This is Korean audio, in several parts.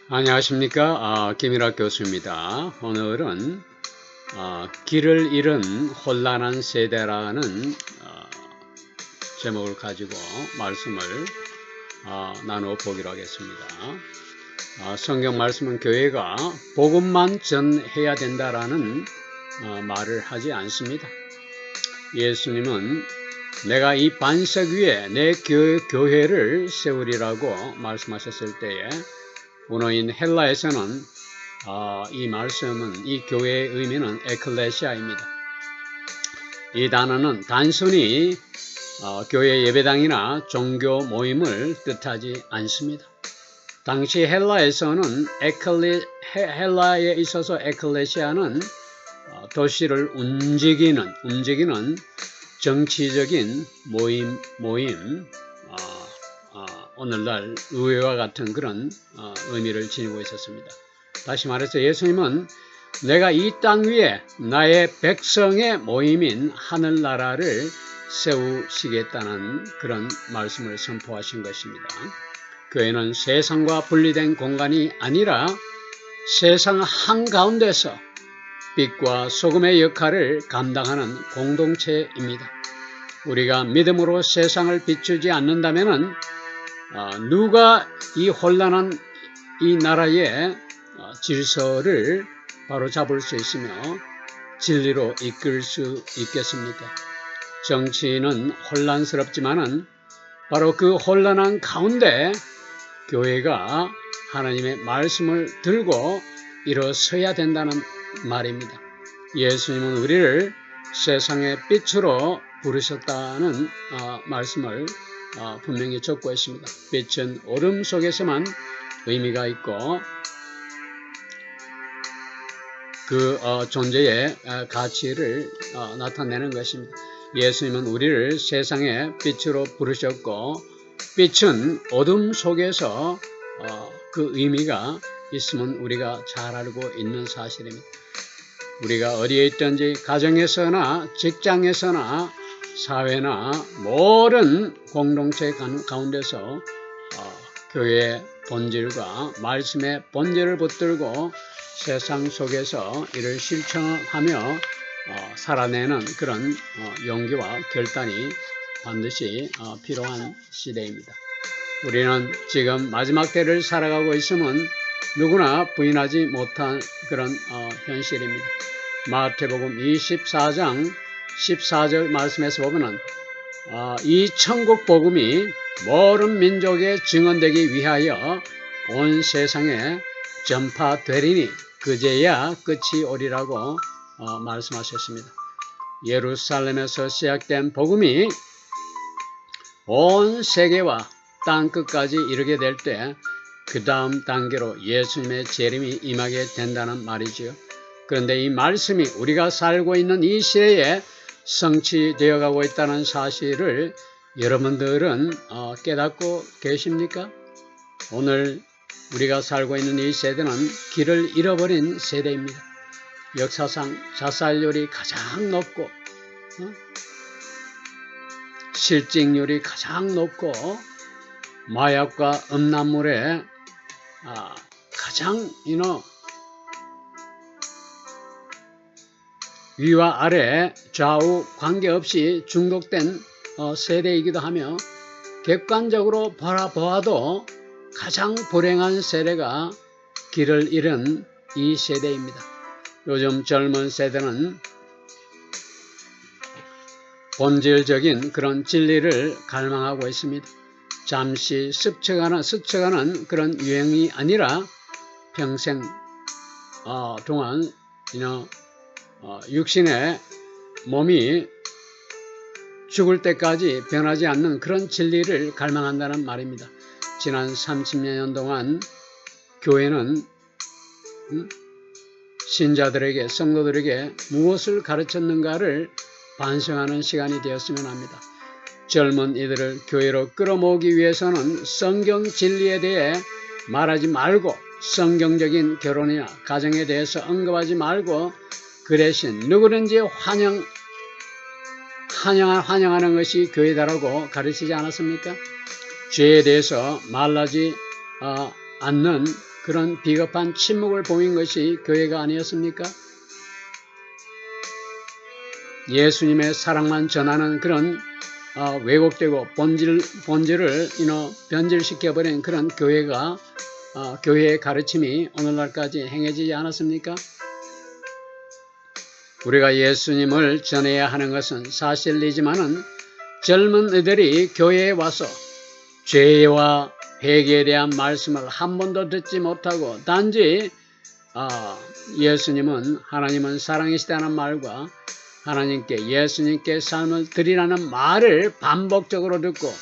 안녕하십니까. 김일학 교수입니다. 오늘은 길을 잃은 혼란한 세대라는 제목을 가지고 말씀을 나누어 보기로 하겠습니다. 성경 말씀은 교회가 복음만 전해야 된다라는 말을 하지 않습니다. 예수님은 내가 이 반석 위에 내 교회를 세우리라고 말씀하셨을 때에 원어인 헬라에서는 이 말씀은 이 교회의 의미는 에클레시아입니다. 이 단어는 단순히 교회 예배당이나 종교 모임을 뜻하지 않습니다. 당시 헬라에서는 헬라에 있어서 에클레시아는 도시를 움직이는 정치적인 모임, 오늘날 의회와 같은 그런 의미를 지니고 있었습니다. 다시 말해서 예수님은 내가 이 땅 위에 나의 백성의 모임인 하늘나라를 세우시겠다는 그런 말씀을 선포하신 것입니다. 교회는 세상과 분리된 공간이 아니라 세상 한가운데서 빛과 소금의 역할을 감당하는 공동체입니다. 우리가 믿음으로 세상을 비추지 않는다면 누가 이 혼란한 이 나라의 질서를 바로 잡을 수 있으며 진리로 이끌 수 있겠습니까? 정치는 혼란스럽지만은 바로 그 혼란한 가운데 교회가 하나님의 말씀을 들고 일어서야 된다는 말입니다. 예수님은 우리를 세상의 빛으로 부르셨다는 말씀을 분명히 적고 있습니다. 빛은 어둠 속에서만 의미가 있고 그 존재의 가치를 나타내는 것입니다. 예수님은 우리를 세상의 빛으로 부르셨고 빛은 어둠 속에서 그 의미가 있음은 우리가 잘 알고 있는 사실입니다. 우리가 어디에 있든지 가정에서나 직장에서나 사회나 모든 공동체 가운데서 교회의 본질과 말씀의 본질을 붙들고 세상 속에서 이를 실천하며 살아내는 그런 용기와 결단이 반드시 필요한 시대입니다. 우리는 지금 마지막 때를 살아가고 있음은 누구나 부인하지 못한 그런 현실입니다. 마태복음 24장 14절 말씀에서 보면 이 천국 복음이 모든 민족에 증언되기 위하여 온 세상에 전파되리니 그제야 끝이 오리라고 말씀하셨습니다. 예루살렘에서 시작된 복음이 온 세계와 땅 끝까지 이르게 될 때 그 다음 단계로 예수님의 재림이 임하게 된다는 말이지요. 그런데 이 말씀이 우리가 살고 있는 이 시대에 성취되어 가고 있다는 사실을 여러분들은 깨닫고 계십니까? 오늘 우리가 살고 있는 이 세대는 길을 잃어버린 세대입니다. 역사상 자살률이 가장 높고 실직률이 가장 높고 마약과 음란물에 가장 위와 아래 좌우 관계없이 중독된 세대이기도 하며 객관적으로 바라보아도 가장 불행한 세대가 길을 잃은 이 세대입니다. 요즘 젊은 세대는 본질적인 그런 진리를 갈망하고 있습니다. 잠시 스쳐가는 그런 유행이 아니라 평생 동안 육신의 몸이 죽을 때까지 변하지 않는 그런 진리를 갈망한다는 말입니다. 지난 30년 동안 교회는 신자들에게 성도들에게 무엇을 가르쳤는가를 반성하는 시간이 되었으면 합니다. 젊은 이들을 교회로 끌어모으기 위해서는 성경 진리에 대해 말하지 말고 성경적인 결혼이나 가정에 대해서 언급하지 말고 그 대신 누구든지 환영하는 것이 교회다라고 가르치지 않았습니까? 죄에 대해서 말하지 않는 그런 비겁한 침묵을 보인 것이 교회가 아니었습니까? 예수님의 사랑만 전하는 그런 왜곡되고 본질을 변질시켜버린 그런 교회가 교회의 가르침이 오늘날까지 행해지지 않았습니까? 우리가 예수님을 전해야 하는 것은 사실이지만은 젊은 이들이 교회에 와서 죄와 회개에 대한 말씀을 한 번도 듣지 못하고 단지 하나님은 사랑이시다는 말과 하나님께 예수님께 삶을 드리라는 말을 반복적으로 듣고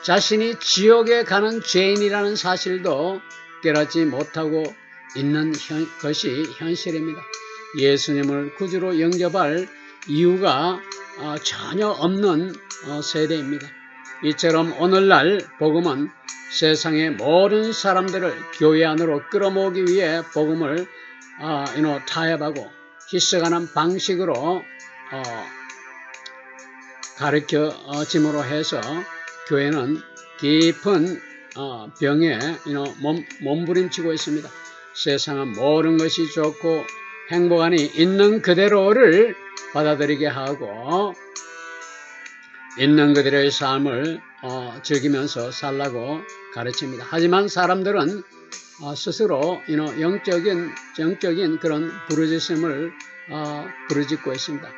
자신이 지옥에 가는 죄인이라는 사실도 깨닫지 못하고 있는 것이 현실입니다. 예수님을 구주로 영접할 이유가 전혀 없는 세대입니다. 이처럼 오늘날 복음은 세상의 모든 사람들을 교회 안으로 끌어모으기 위해 복음을 타협하고 희석하는 방식으로 가르쳐짐으로 해서 교회는 깊은 병에 몸부림치고 있습니다. 세상은 모든 것이 좋고 행복하니 있는 그대로를 받아들이게 하고 있는 그대로의 삶을 즐기면서 살라고 가르칩니다. 하지만 사람들은 스스로 영적인 그런 부르짖음을 부르짖고 있습니다.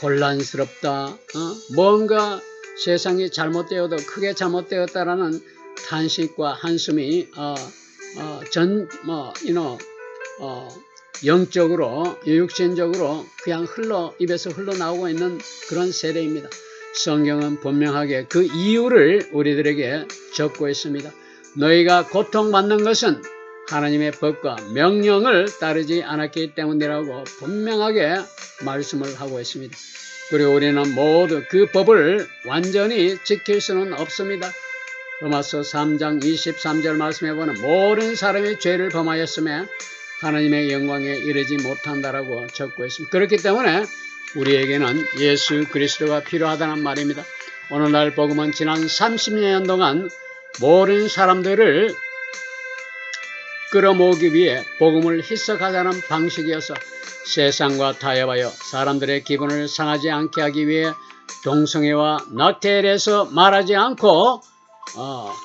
혼란스럽다, 뭔가 세상이 잘못되어도 크게 잘못되었다라는 탄식과 한숨이 영적으로 육신적으로 그냥 입에서 흘러나오고 있는 그런 세대입니다. 성경은 분명하게 그 이유를 우리들에게 적고 있습니다. 너희가 고통받는 것은 하나님의 법과 명령을 따르지 않았기 때문이라고 분명하게 말씀을 하고 있습니다. 그리고 우리는 모두 그 법을 완전히 지킬 수는 없습니다. 로마서 3장 23절 말씀해 보면 모든 사람이 죄를 범하였으며 하나님의 영광에 이르지 못한다라고 적고 있습니다. 그렇기 때문에 우리에게는 예수 그리스도가 필요하다는 말입니다. 오늘날 복음은 지난 30년 동안 모든 사람들을 끌어모으기 위해 복음을 희석하자는 방식이어서 세상과 타협하여 사람들의 기분을 상하지 않게 하기 위해 동성애와 낙태에 대해서 말하지 않고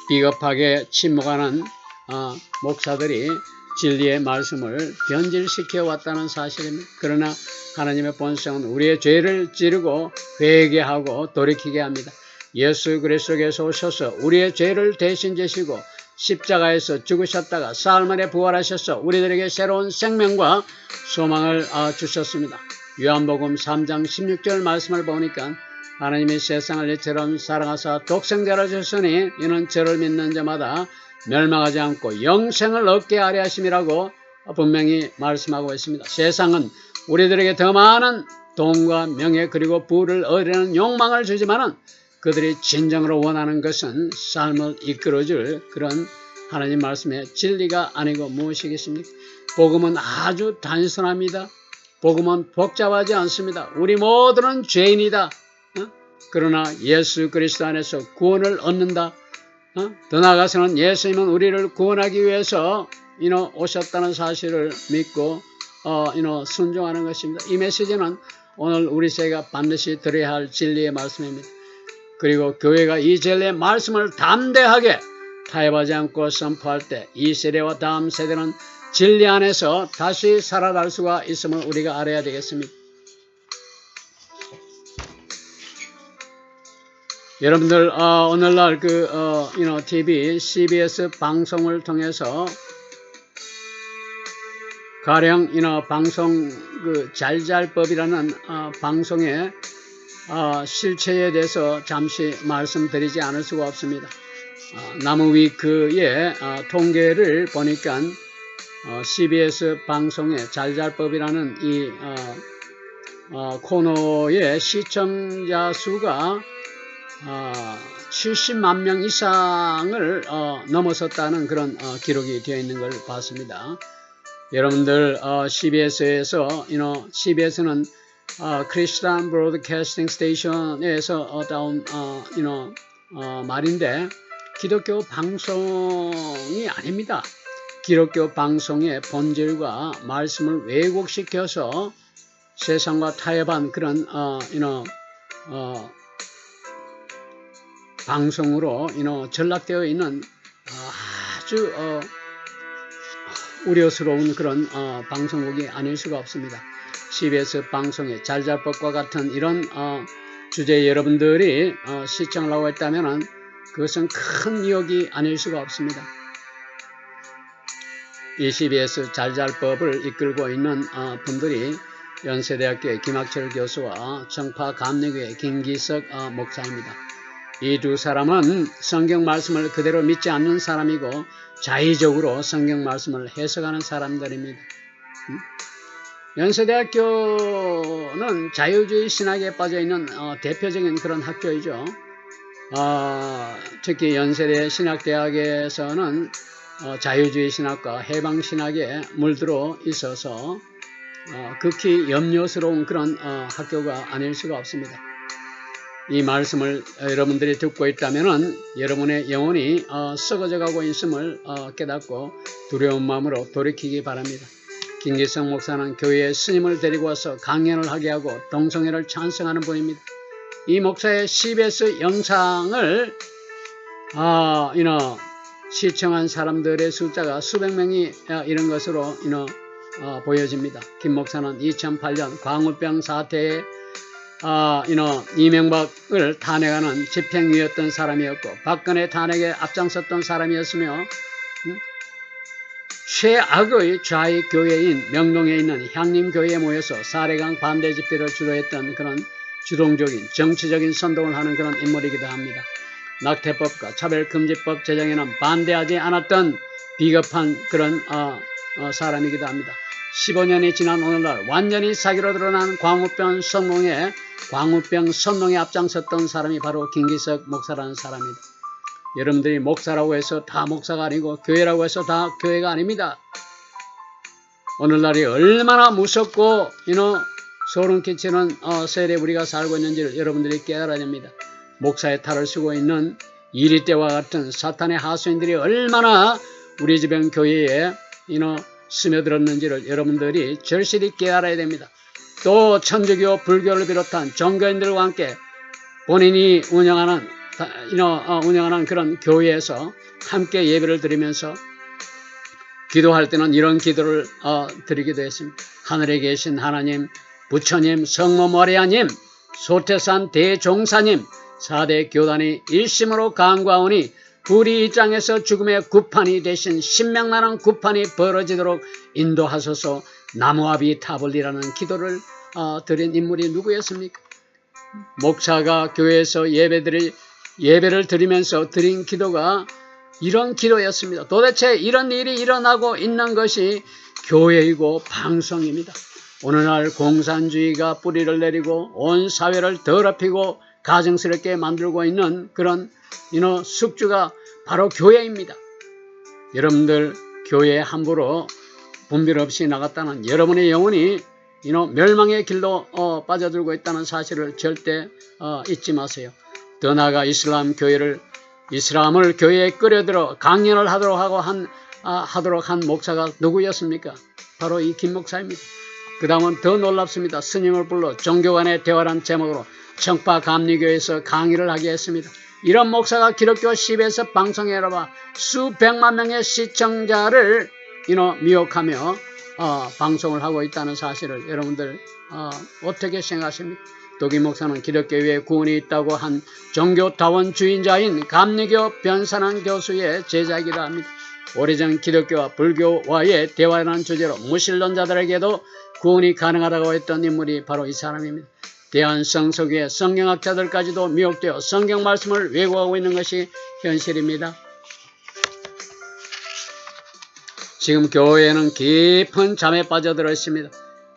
비겁하게 침묵하는 목사들이 진리의 말씀을 변질시켜 왔다는 사실입니다. 그러나 하나님의 본성은 우리의 죄를 찌르고 회개하고 돌이키게 합니다. 예수 그리스도께서 오셔서 우리의 죄를 대신 지시고 십자가에서 죽으셨다가 사흘 부활하셔서 우리들에게 새로운 생명과 소망을 주셨습니다. 요한복음 3장 16절 말씀을 보니까 하나님이 세상을 이처럼 사랑하사 독생자를 주셨으니 이는 저를 믿는 자마다 멸망하지 않고 영생을 얻게 하려 하심이라고 분명히 말씀하고 있습니다. 세상은 우리들에게 더 많은 돈과 명예 그리고 부를 얻으려는 욕망을 주지만은 그들이 진정으로 원하는 것은 삶을 이끌어줄 그런 하나님 말씀의 진리가 아니고 무엇이겠습니까? 복음은 아주 단순합니다. 복음은 복잡하지 않습니다. 우리 모두는 죄인이다. 그러나 예수 그리스도 안에서 구원을 얻는다. 더 나아가서는 예수님은 우리를 구원하기 위해서 오셨다는 사실을 믿고 순종하는 것입니다. 이 메시지는 오늘 우리 세계가 반드시 들어야 할 진리의 말씀입니다. 그리고 교회가 이 진리의 말씀을 담대하게 타협하지 않고 선포할 때 이 세대와 다음 세대는 진리 안에서 다시 살아날 수가 있음을 우리가 알아야 되겠습니다. 여러분들 오늘날 TV, CBS 방송을 통해서 가령 방송 잘잘법이라는 방송의 실체에 대해서 잠시 말씀드리지 않을 수가 없습니다. 나무위크의 통계를 보니까 CBS 방송의 잘잘법이라는 이 코너의 시청자 수가 70만 명 이상을 넘어섰다는 그런 기록이 되어 있는 걸 봤습니다. 여러분들 CBS에서 CBS는 크리스천 브로드캐스팅 스테이션에서 따온 말인데 기독교 방송이 아닙니다. 기독교 방송의 본질과 말씀을 왜곡시켜서 세상과 타협한 그런 방송으로 전락되어 있는 아주 우려스러운 그런 방송국이 아닐 수가 없습니다. CBS 방송의 잘잘법과 같은 이런 주제에 여러분들이 시청을 하고 있다면 그것은 큰 미혹이 아닐 수가 없습니다. 이 CBS 잘잘법을 이끌고 있는 분들이 연세대학교의 김학철 교수와 청파 감리교의 김기석 목사입니다. 이 두 사람은 성경 말씀을 그대로 믿지 않는 사람이고 자의적으로 성경 말씀을 해석하는 사람들입니다. 연세대학교는 자유주의 신학에 빠져있는 대표적인 그런 학교이죠. 특히 연세대 신학대학에서는 자유주의 신학과 해방신학에 물들어 있어서 극히 염려스러운 그런 학교가 아닐 수가 없습니다. 이 말씀을 여러분들이 듣고 있다면 여러분의 영혼이 썩어져 가고 있음을 깨닫고 두려운 마음으로 돌이키기 바랍니다. 김기석 목사는 교회에 스님을 데리고 와서 강연을 하게 하고 동성애를 찬성하는 분입니다. 이 목사의 CBS 영상을 시청한 사람들의 숫자가 수백 명이 이런 것으로 보여집니다. 김 목사는 2008년 광우병 사태에 이명박을 탄핵하는 집행위였던 사람이었고 박근혜 탄핵에 앞장섰던 사람이었으며 최악의 좌익 교회인 명동에 있는 향림교회에 모여서 사례강 반대 집회를 주도했던 그런 주동적인 정치적인 선동을 하는 그런 인물이기도 합니다. 낙태법과 차별금지법 제정에는 반대하지 않았던 비겁한 그런 사람이기도 합니다. 15년이 지난 오늘날 완전히 사기로 드러난 광우병 선동에 앞장섰던 사람이 바로 김기석 목사라는 사람입니다. 여러분들이 목사라고 해서 다 목사가 아니고 교회라고 해서 다 교회가 아닙니다. 오늘날이 얼마나 무섭고 소름 끼치는 세대에 우리가 살고 있는지를 여러분들이 깨달아야 됩니다. 목사의 탈을 쓰고 있는 이리 때와 같은 사탄의 하수인들이 얼마나 우리 주변 교회에 스며들었는지를 여러분들이 절실히 깨달아야 됩니다. 또 천주교, 불교를 비롯한 종교인들과 함께 본인이 운영하는 그런 교회에서 함께 예배를 드리면서 기도할 때는 이런 기도를 드리기도 했습니다. 하늘에 계신 하나님, 부처님, 성모 모리아님, 소태산 대종사님, 4대 교단이 일심으로 간구하오니 우리 이 땅에서 죽음의 구판이 대신 신명나는 구판이 벌어지도록 인도하소서. 나무아비 타볼리라는 기도를 드린 인물이 누구였습니까? 목사가 교회에서 예배를 드리면서 드린 기도가 이런 기도였습니다. 도대체 이런 일이 일어나고 있는 것이 교회이고 방송입니다. 오늘날 공산주의가 뿌리를 내리고 온 사회를 더럽히고 가증스럽게 만들고 있는 그런 숙주가 바로 교회입니다. 여러분들 교회에 함부로 분별 없이 나갔다는 여러분의 영혼이 멸망의 길로 빠져들고 있다는 사실을 절대 잊지 마세요. 더 나아가 이슬람을 교회에 끌어들여 강연을 하도록 한 목사가 누구였습니까? 바로 이 김 목사입니다. 그 다음은 더 놀랍습니다. 스님을 불러 종교간의 대화란 제목으로 청파 감리교에서 강의를 하게 했습니다. 이런 목사가 기독교 CBS 방송에 나와 수백만 명의 시청자를 미혹하며 방송을 하고 있다는 사실을 여러분들 어떻게 생각하십니까? 또 김 목사는 기독교에 구원이 있다고 한 종교다원주의자인 감리교 변산한 교수의 제자이기도 합니다. 오래전 기독교와 불교와의 대화라는 주제로 무신론자들에게도 구원이 가능하다고 했던 인물이 바로 이 사람입니다. 대한성서교의 성경학자들까지도 미혹되어 성경 말씀을 왜곡하고 있는 것이 현실입니다. 지금 교회에는 깊은 잠에 빠져들어 있습니다.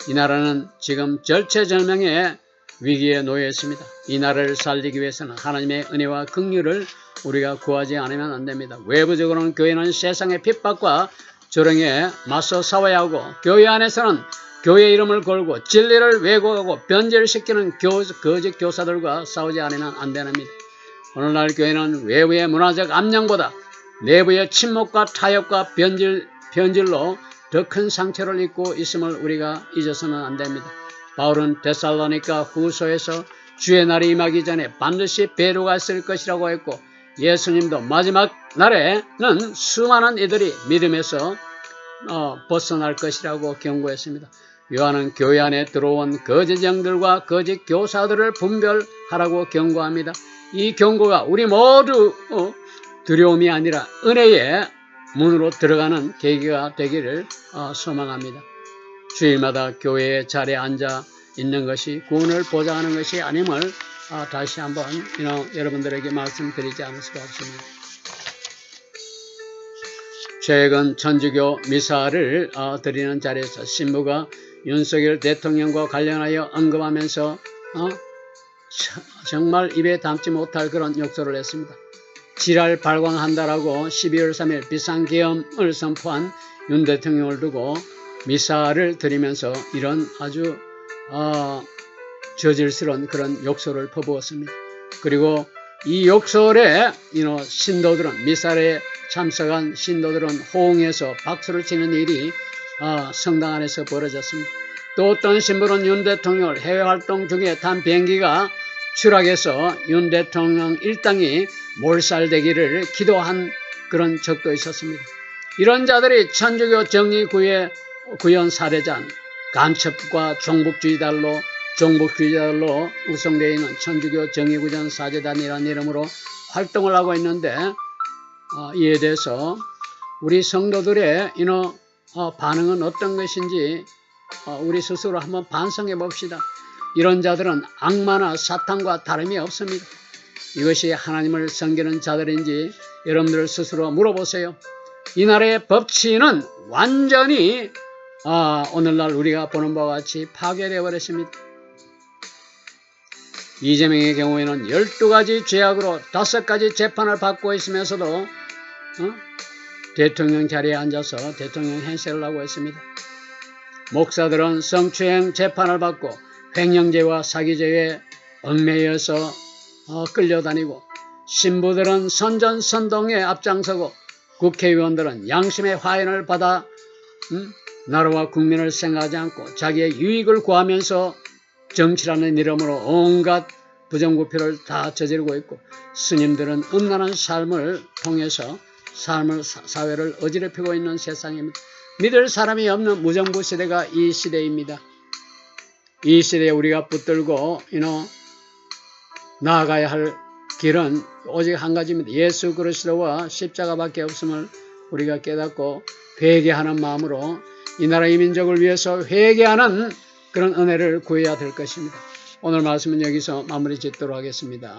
이 나라는 지금 절체절명의 위기에 놓여 있습니다. 이 나라를 살리기 위해서는 하나님의 은혜와 긍휼을 우리가 구하지 않으면 안 됩니다. 외부적으로는 교회는 세상의 핍박과 조롱에 맞서 싸워야 하고 교회 안에서는 교회 이름을 걸고 진리를 왜곡하고 변절시키는 거짓 교사들과 싸우지 않으면 안 됩니다. 오늘날 교회는 외부의 문화적 압력보다 내부의 침묵과 타협과 변질로 더 큰 상처를 입고 있음을 우리가 잊어서는 안 됩니다. 바울은 데살로니가 후서에서 주의 날이 임하기 전에 반드시 배로가 있을 것이라고 했고, 예수님도 마지막 날에는 수많은 이들이 믿음에서 벗어날 것이라고 경고했습니다. 요한은 교회 안에 들어온 거짓 영들과 거짓 교사들을 분별하라고 경고합니다. 이 경고가 우리 모두 두려움이 아니라 은혜의 문으로 들어가는 계기가 되기를 소망합니다. 주일마다 교회의 자리에 앉아 있는 것이 구원을 보장하는 것이 아님을 다시 한번 여러분들에게 말씀드리지 않을 수가 없습니다. 최근 천주교 미사를 드리는 자리에서 신부가 윤석열 대통령과 관련하여 언급하면서 정말 입에 담지 못할 그런 욕설을 했습니다. 지랄 발광한다라고 12월 3일 비상계엄을 선포한 윤 대통령을 두고 미사를 드리면서 이런 아주 저질스러운 그런 욕설을 퍼부었습니다. 그리고 이 욕설에 신도들은, 미사에 참석한 신도들은 호응해서 박수를 치는 일이 성당 안에서 벌어졌습니다. 또 어떤 신부는 윤 대통령을 해외 활동 중에 탄 비행기가 추락해서 윤 대통령 일당이 몰살되기를 기도한 그런 적도 있었습니다. 이런 자들이 천주교 정의구현 사례자, 간첩과 종북주의자들로 구성되어 있는 천주교 정의구현 사제단이라는 이름으로 활동을 하고 있는데, 이에 대해서 우리 성도들의 반응은 어떤 것인지 우리 스스로 한번 반성해 봅시다. 이런 자들은 악마나 사탄과 다름이 없습니다. 이것이 하나님을 섬기는 자들인지 여러분들 스스로 물어보세요. 이 나라의 법치는 완전히 오늘날 우리가 보는 바와 같이 파괴되어 버렸습니다. 이재명의 경우에는 12가지 죄악으로 5가지 재판을 받고 있으면서도 대통령 자리에 앉아서 대통령 행세를 하고 있습니다. 목사들은 성추행 재판을 받고 횡령죄와 사기죄에 얽매여서 끌려다니고, 신부들은 선전선동에 앞장서고, 국회의원들은 양심의 화인을 받아 나라와 국민을 생각하지 않고 자기의 유익을 구하면서 정치라는 이름으로 온갖 부정부패를 다 저지르고 있고, 스님들은 음란한 삶을 통해서 사회를 어지럽히고 있는 세상입니다. 믿을 사람이 없는 무정부 시대가 이 시대입니다. 이 시대에 우리가 붙들고 나아가야 할 길은 오직 한 가지입니다. 예수 그리스도와 십자가밖에 없음을 우리가 깨닫고 회개하는 마음으로 이 나라 이 민족을 위해서 회개하는 그런 은혜를 구해야 될 것입니다. 오늘 말씀은 여기서 마무리 짓도록 하겠습니다.